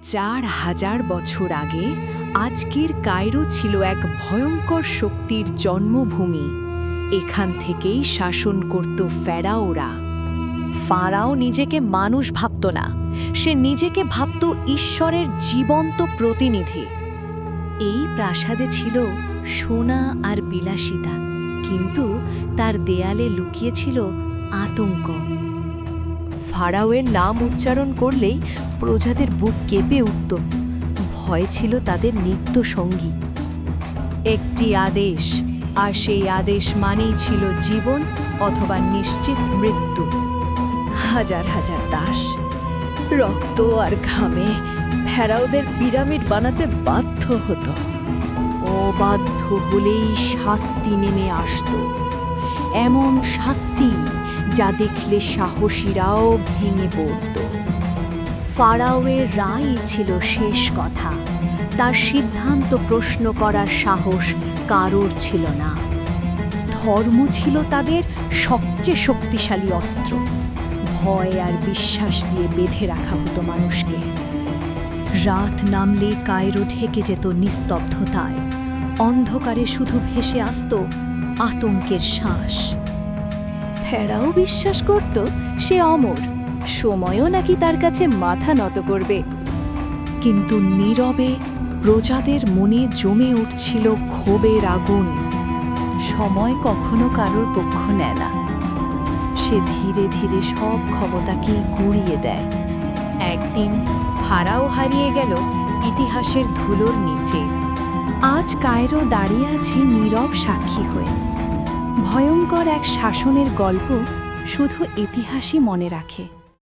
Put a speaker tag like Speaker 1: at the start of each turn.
Speaker 1: 4000 বছর আগে আজকের কায়রো ছিল এক ভয়ঙ্কর শক্তির জন্মভূমি। এখান থেকেই শাসন করত ফেরাওরা।
Speaker 2: ফারাও নিজেকে মানুষ ভাবত না, সে নিজেকে ভাবত ঈশ্বরের জীবন্ত প্রতিনিধি। এই প্রাসাদে ছিল সোনা আর বিলাসিতা, কিন্তু তার দেয়ালে লুকিয়েছিল আতঙ্ক। ফারাওয়ের নাম উচ্চারণ করলেই প্রজাদের বুক কেঁপে উঠত। ভয় ছিল তাদের নিত্য সঙ্গী। একটি আদেশ, আর সেই আদেশ মানেই ছিল জীবন অথবা নিশ্চিত মৃত্যু। হাজার হাজার দাস রক্ত আর ঘামে ফেরাওদের পিরামিড বানাতে বাধ্য হতো। অবাধ্য হলেই শাস্তি নেমে আসত, এমন শাস্তি যা দেখলে সাহসীরাও ভেঙে পড়ত। ফারাওয়ের রায় ছিল শেষ কথা, তার সিদ্ধান্ত প্রশ্ন করার সাহস কারোর ছিল না। ধর্ম ছিল তাদের সবচেয়ে শক্তিশালী অস্ত্র। ভয় আর বিশ্বাস দিয়ে বেঁধে রাখা হতো মানুষকে। রাত নামলে কায়রো ঢেকে যেত নিস্তব্ধতায়, অন্ধকারে শুধু ভেসে আসত আতঙ্কের শ্বাস। ফেরাও বিশ্বাস করত সে অমর, সময়ও নাকি তার কাছে মাথা নত করবে। কিন্তু নীরবে প্রজাদের মনে জমে উঠছিল ক্ষোভের আগুন। সময় কখনো কারোর পক্ষ নেয় না, সে ধীরে ধীরে সব ক্ষমতাকে গুঁড়িয়ে দেয়। একদিন ফারাও হারিয়ে গেল ইতিহাসের ধুলোর নিচে। আজ কায়রো দাঁড়িয়ে আছে নীরব সাক্ষী হয়ে। ভয়ঙ্কর এক শাসনের গল্প শুধু ইতিহাসই মনে রাখে।